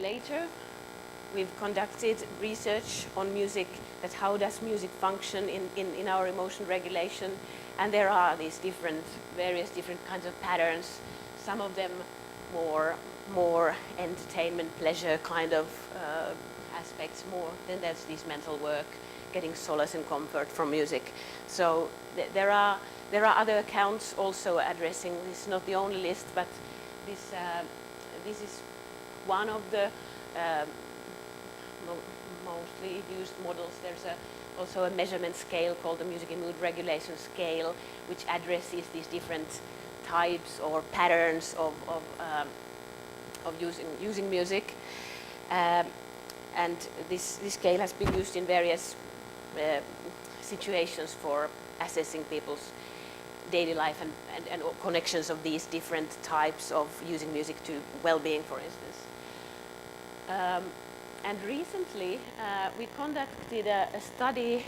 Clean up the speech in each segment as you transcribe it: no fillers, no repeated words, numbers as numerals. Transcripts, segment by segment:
later, we've conducted research on music, that how does music function in our emotion regulation, and there are these various different kinds of patterns, some of them more entertainment, pleasure kind of aspects more, then there's this mental work, getting solace and comfort from music. So there are other accounts also addressing this, not the only list, but this is one of the mostly used models. There's also a measurement scale called the music and mood regulation scale, which addresses these different types or patterns of using music. And this scale has been used in various situations for assessing people's daily life and connections of these different types of using music to well-being, for instance. And recently, we conducted a study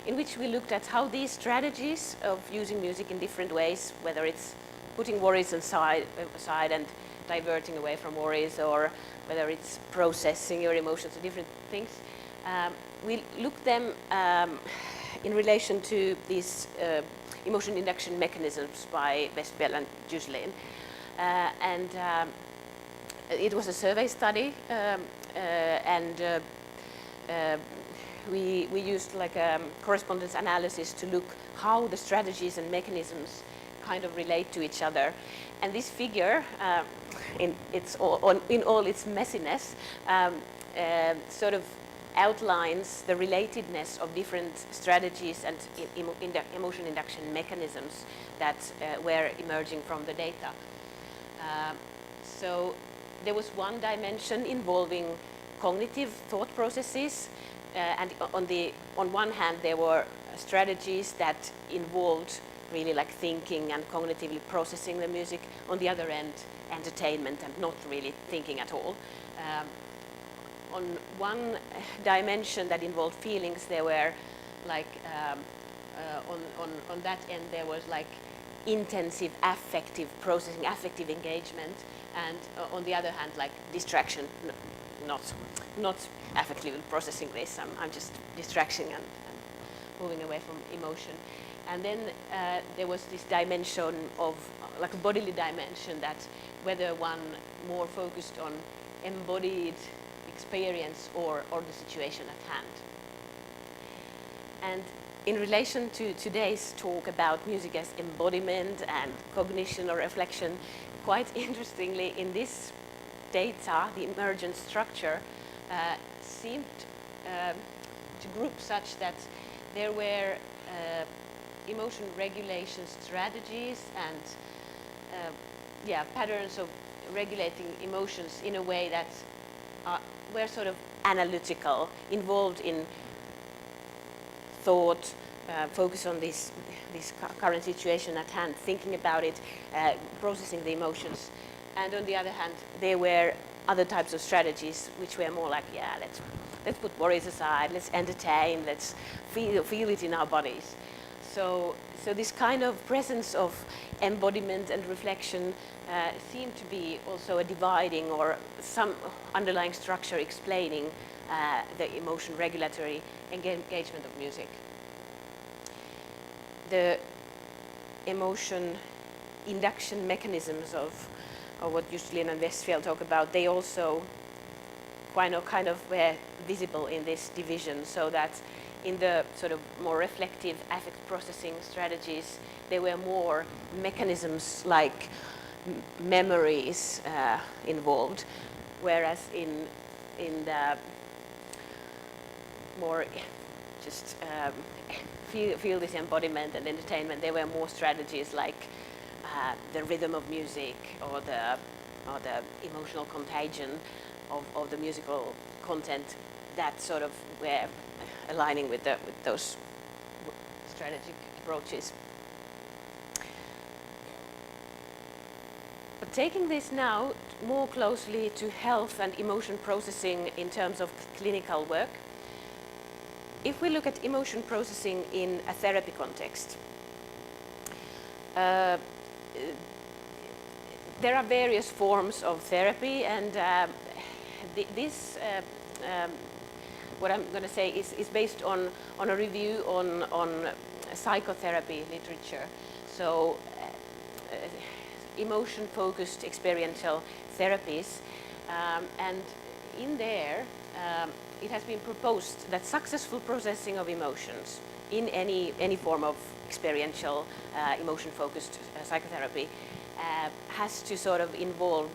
in which we looked at how these strategies of using music in different ways, whether it's putting worries aside and diverting away from worries, or whether it's processing your emotions or different things, we looked them in relation to these emotion induction mechanisms by Westbell and Juslin. It was a survey study, and we used like a correspondence analysis to look how the strategies and mechanisms kind of relate to each other. And this figure, in all its messiness, sort of outlines the relatedness of different strategies and emotion induction mechanisms that were emerging from the data. So there was one dimension involving cognitive thought processes, and on one hand there were strategies that involved really like thinking and cognitively processing the music. On the other end, entertainment and not really thinking at all. On one dimension that involved feelings, there were like on that end there was like intensive affective processing, affective engagement, and on the other hand like distraction, not affectively processing this. I'm just distraction and moving away from emotion. And then there was this dimension of like a bodily dimension, that whether one more focused on embodied experience or the situation at hand. And in relation to today's talk about music as embodiment and cognition or reflection, quite interestingly, in this data, the emergent structure seemed to group such that there were emotion regulation strategies and patterns of regulating emotions in a way that were sort of analytical, involved in thought, focus on this current situation at hand, thinking about it, processing the emotions. And on the other hand, there were other types of strategies which were more like, let's put worries aside, let's entertain, let's feel it in our bodies. So this kind of presence of embodiment and reflection seemed to be also a dividing or some underlying structure explaining the emotion regulatory engagement of music. The emotion induction mechanisms of what Justelin and Westphal talk about, they also kind of were visible in this division, so that in the sort of more reflective affect processing strategies, there were more mechanisms like memories involved, whereas in the more just feel this embodiment and entertainment, there were more strategies like the rhythm of music or the emotional contagion of the musical content that sort of were aligning with those strategic approaches. But taking this now more closely to health and emotion processing in terms of clinical work, if we look at emotion processing in a therapy context, there are various forms of therapy, and this, what I'm going to say, is based on a review on psychotherapy literature. So emotion-focused experiential therapies, and in there it has been proposed that successful processing of emotions in any form of experiential emotion-focused psychotherapy has to sort of involve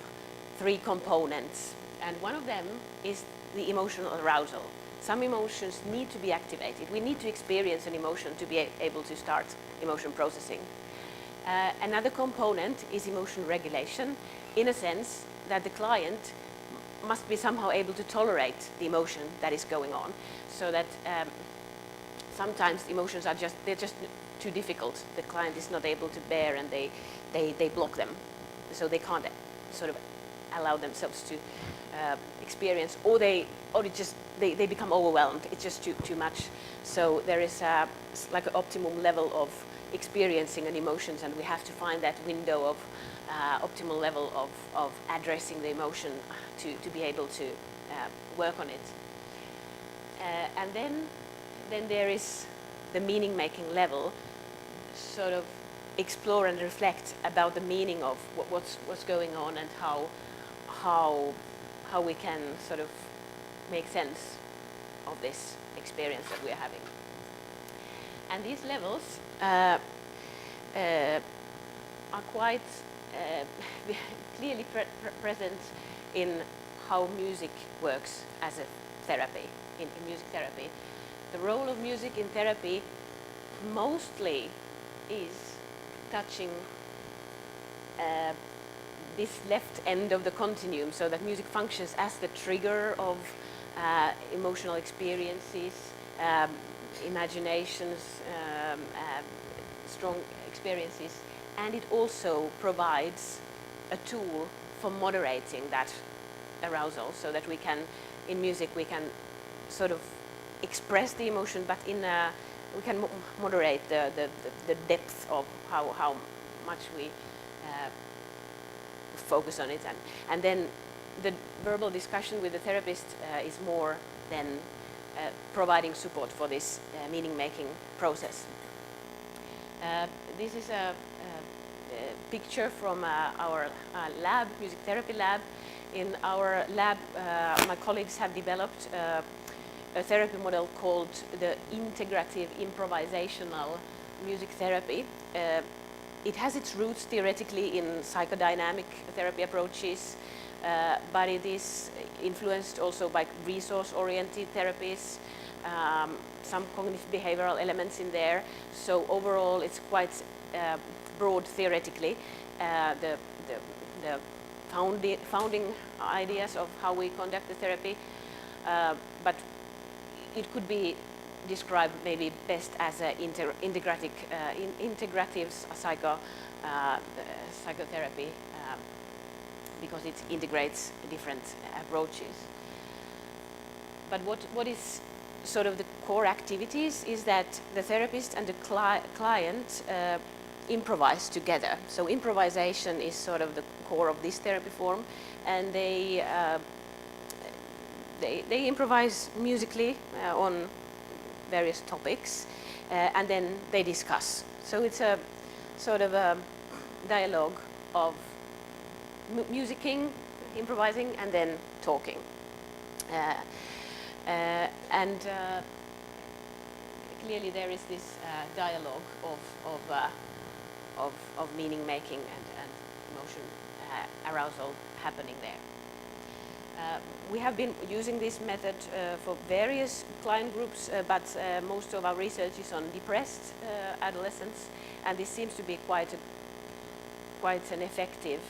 3 components, and one of them is the emotional arousal. Some emotions need to be activated. We need to experience an emotion to be able to start emotion processing. Another component is emotion regulation, in a sense that the client must be somehow able to tolerate the emotion that is going on, so that sometimes emotions are just too difficult. The client is not able to bear, and they block them, so they can't sort of allow themselves to experience, or they become overwhelmed. It's just too much. So there is like an optimum level of experiencing an emotions, and we have to find that window of optimal level of addressing the emotion to be able to work on it. And then there is the meaning-making level, sort of explore and reflect about the meaning of what's going on, and how we can sort of make sense of this experience that we are having. And these levels are quite clearly present in how music works as a therapy, in music therapy. The role of music in therapy mostly is touching this left end of the continuum, so that music functions as the trigger of emotional experiences, imaginations, strong experiences, and it also provides a tool for moderating that arousal, so that we can, in music, we can sort of express the emotion, but we can moderate the depth of how much we focus on it, and then the verbal discussion with the therapist is more than providing support for this meaning-making process. This is a picture from our lab, music therapy lab. In our lab, my colleagues have developed a therapy model called the integrative improvisational music therapy. It has its roots theoretically in psychodynamic therapy approaches, but it is influenced also by resource-oriented therapies, some cognitive behavioral elements in there. So overall, it's quite broad theoretically. The founding ideas of how we conduct the therapy, but it could be described maybe best as an integrative psychotherapy, because it integrates different approaches. But what is sort of the core activities is that the therapist and the client improvise together. So improvisation is sort of the core of this therapy form, and they improvise musically on various topics, and then they discuss. So it's a sort of a dialogue of musicking, improvising, and then talking. Clearly there is this dialogue of meaning making and emotion arousal happening there. We have been using this method for various client groups, but most of our research is on depressed adolescents, and this seems to be quite an effective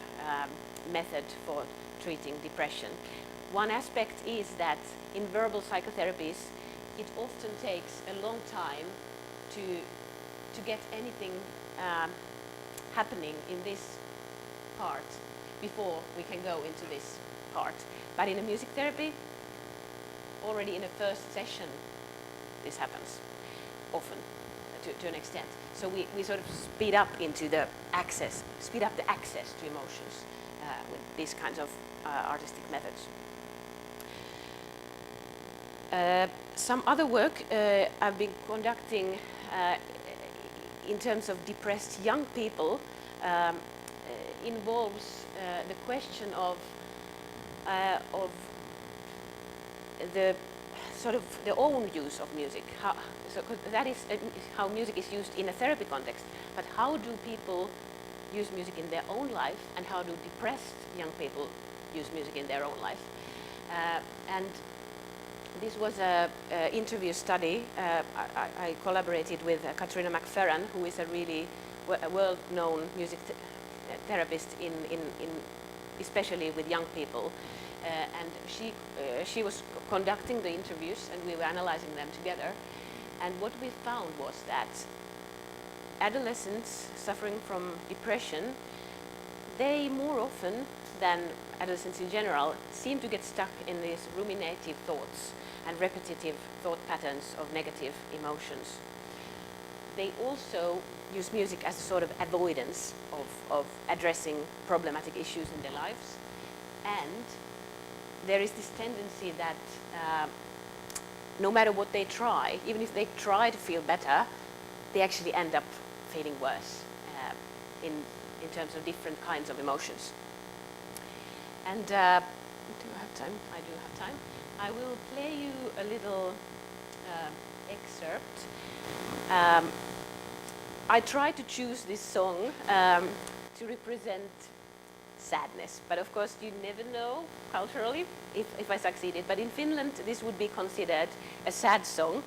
method for treating depression. One aspect is that in verbal psychotherapies, it often takes a long time to get anything happening in this part before we can go into this part. But in a music therapy, already in a first session, this happens often. to an extent. So we sort of speed up the access to emotions with these kinds of artistic methods. Some other work I've been conducting in terms of depressed young people involves the question of the sort of the own use of music. So that is how music is used in a therapy context. But how do people use music in their own life, and how do depressed young people use music in their own life? And this was an interview study. I collaborated with Katrina McFerran, who is a really world-known music therapist especially with young people. And she was conducting the interviews, and we were analyzing them together. And what we found was that adolescents suffering from depression, they more often than adolescents in general seem to get stuck in these ruminative thoughts and repetitive thought patterns of negative emotions. They also use music as a sort of avoidance of addressing problematic issues in their lives. And there is this tendency that no matter what they try, even if they try to feel better, they actually end up feeling worse in terms of different kinds of emotions. And do I have time? I do have time. I will play you a little excerpt. I tried to choose this song to represent sadness, but of course you never know culturally if I succeeded. But in Finland this would be considered a sad song.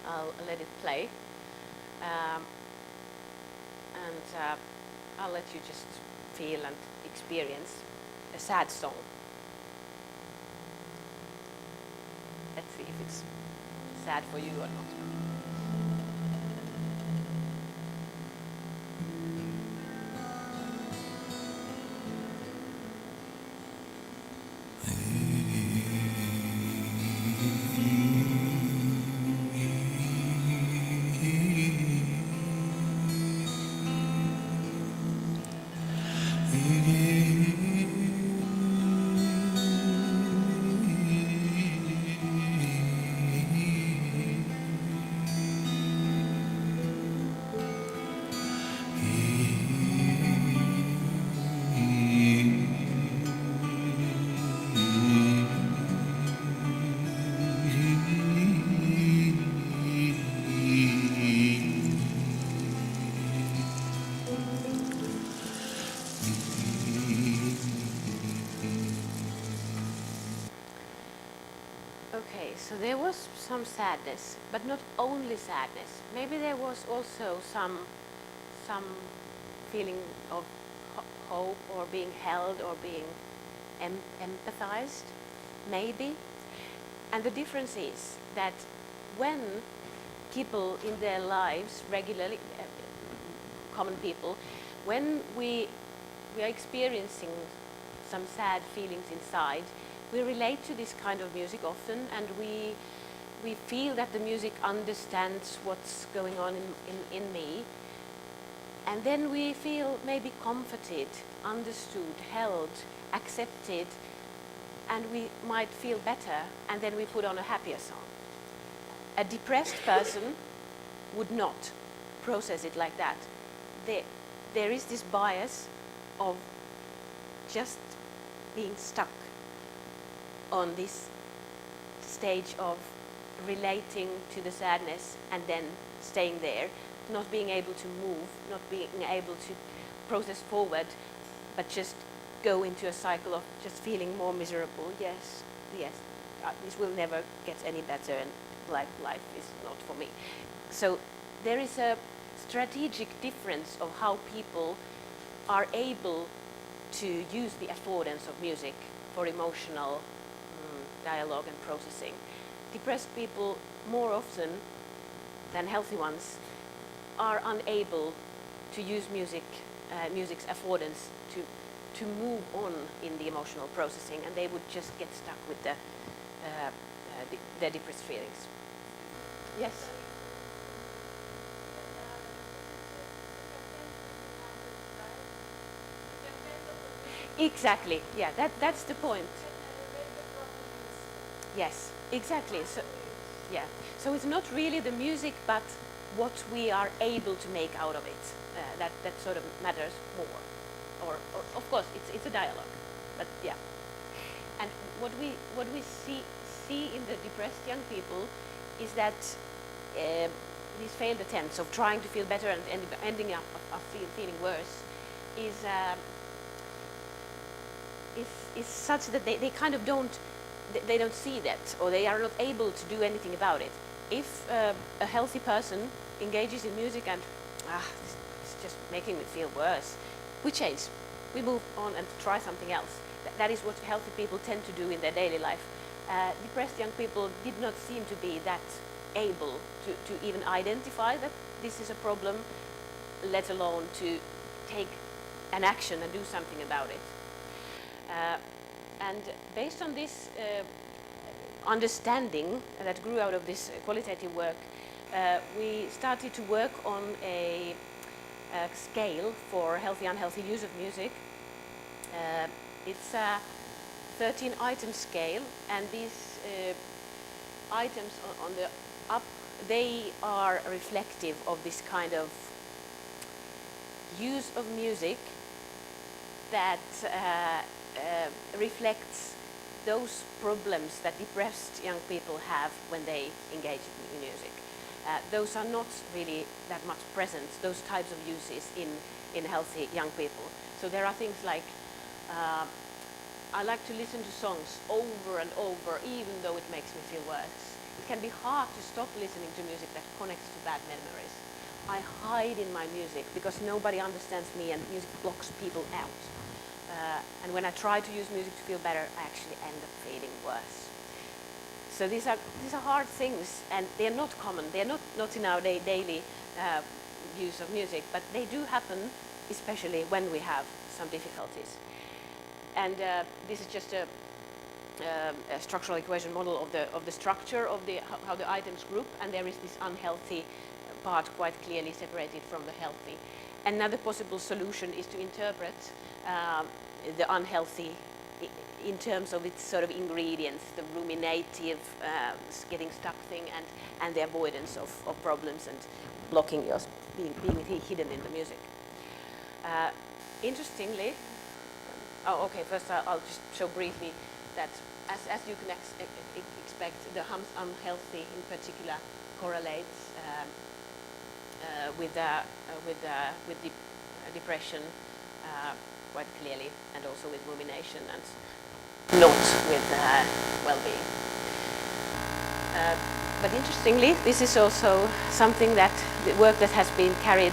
I'll let it play. And I'll let you just feel and experience a sad song. Let's see if it's sad for you or not. Okay, so there was some sadness, but not only sadness. Maybe there was also some feeling of hope, or being held, or being empathized, maybe. And the difference is that when people in their lives regularly, common people, when we are experiencing some sad feelings inside, we relate to this kind of music often, and we feel that the music understands what's going on in me. And then we feel maybe comforted, understood, held, accepted, and we might feel better, and then we put on a happier song. A depressed person would not process it like that. There is this bias of just being stuck on this stage of relating to the sadness and then staying there, not being able to move, not being able to process forward, but just go into a cycle of just feeling more miserable. Yes, this will never get any better, and life is not for me. So there is a strategic difference of how people are able to use the affordance of music for emotional dialogue and processing. Depressed people, more often than healthy ones, are unable to use music's affordance to move on in the emotional processing, and they would just get stuck with their depressed feelings. Yes? Exactly. Yeah, that's the point. Yes, exactly. So, yeah. So it's not really the music, but what we are able to make out of it that sort of matters more. Or of course, it's a dialogue, but yeah. And what we see in the depressed young people is that these failed attempts of trying to feel better and ending up of feeling worse is such that they kind of don't see that, or they are not able to do anything about it. If a healthy person engages in music and this is just making me feel worse, we change, we move on and try something else. That is what healthy people tend to do in their daily life. Depressed young people did not seem to be that able to even identify that this is a problem, let alone to take an action and do something about it. And based on this understanding that grew out of this qualitative work, we started to work on a scale for healthy-unhealthy use of music. It's a 13-item scale, and these items on the up, they are reflective of this kind of use of music that reflects those problems that depressed young people have when they engage in music. Those are not really that much present, those types of uses in healthy young people. So there are things like, I like to listen to songs over and over, even though it makes me feel worse. It can be hard to stop listening to music that connects to bad memories. I hide in my music because nobody understands me and music blocks people out. And when I try to use music to feel better, I actually end up feeling worse. So these are hard things, and they're not common. They're not in our daily use of music, but they do happen, especially when we have some difficulties. And this is just a structural equation model of the structure of how the items group, and there is this unhealthy part quite clearly separated from the healthy. Another possible solution is to interpret the unhealthy in terms of its sort of ingredients, the ruminative, getting stuck thing, and the avoidance of problems and blocking yours being hidden in the music. Interestingly, first I'll just show briefly that as you can expect, the unhealthy in particular correlates with depression quite clearly, and also with rumination, and not with well-being. But interestingly, this is also something that the work that has been carried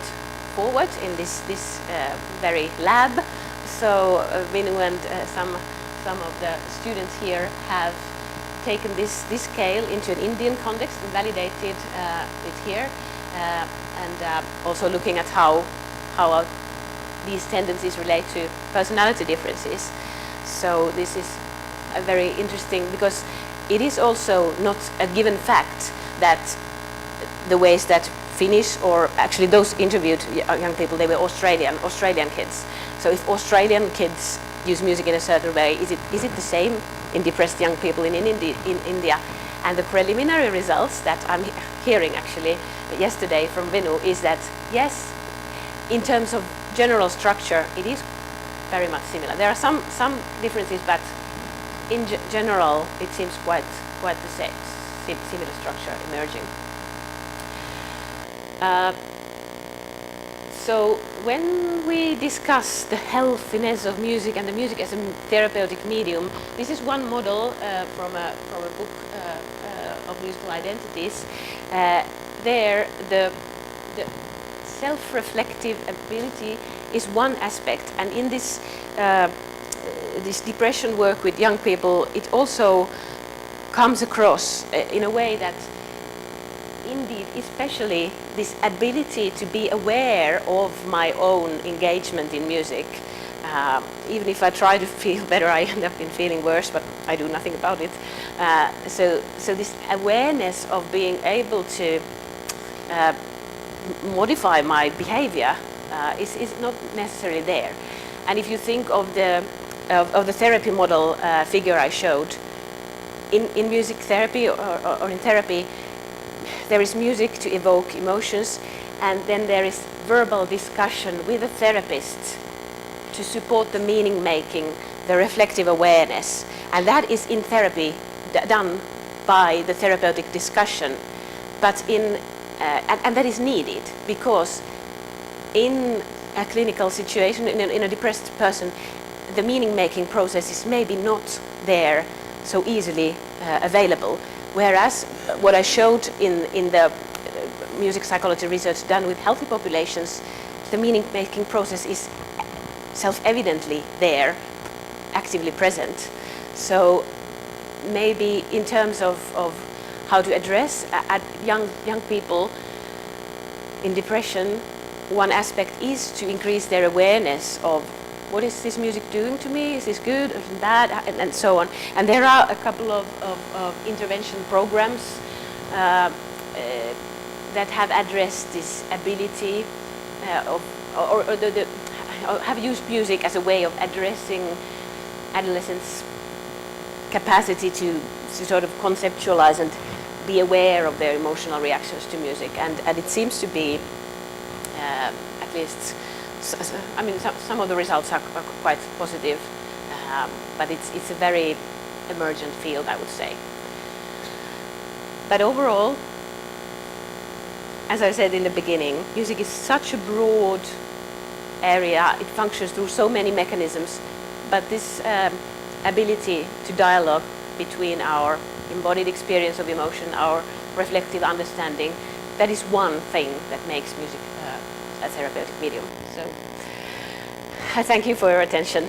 forward in this very lab. So Vinu and some of the students here have taken this scale into an Indian context and validated it here, and also looking at how these tendencies relate to personality differences. So this is a very interesting, because it is also not a given fact that the ways that Finnish, or actually those interviewed young people, they were Australian kids. So if Australian kids use music in a certain way, is it the same in depressed young people in India? And the preliminary results that I'm hearing actually yesterday from Vinu is that yes, in terms of general structure, it is very much similar. There are some differences, but in general, it seems quite the same, similar structure emerging. So when we discuss the healthiness of music and the music as a therapeutic medium, this is one model from a book of musical identities. There, the self-reflective ability is one aspect, and in this depression work with young people, it also comes across in a way that indeed, especially this ability to be aware of my own engagement in music. Even if I try to feel better, I end up feeling worse, but I do nothing about it. So this awareness of being able to modify my behavior is not necessarily there. And if you think of the of the therapy model figure I showed, in music therapy or in therapy, there is music to evoke emotions, and then there is verbal discussion with the therapist to support the meaning making, the reflective awareness. And that is in therapy done by the therapeutic discussion. But and that is needed, because in a clinical situation, in a depressed person, the meaning making process is maybe not there so easily available. Whereas what I showed in the music psychology research done with healthy populations, the meaning making process is self-evidently there, actively present. So maybe in terms of how to address young people in depression, one aspect is to increase their awareness of what is this music doing to me, is this good or bad, and so on. And there are a couple of intervention programs that have addressed this ability or have used music as a way of addressing adolescents' capacity to sort of conceptualize and be aware of their emotional reactions to music. And it seems to be, at least, I mean, some of the results are quite positive, but it's a very emergent field, I would say. But overall, as I said in the beginning, music is such a broad area. It functions through so many mechanisms, but this ability to dialogue between our embodied experience of emotion, our reflective understanding, that is one thing that makes music a therapeutic medium. So I thank you for your attention.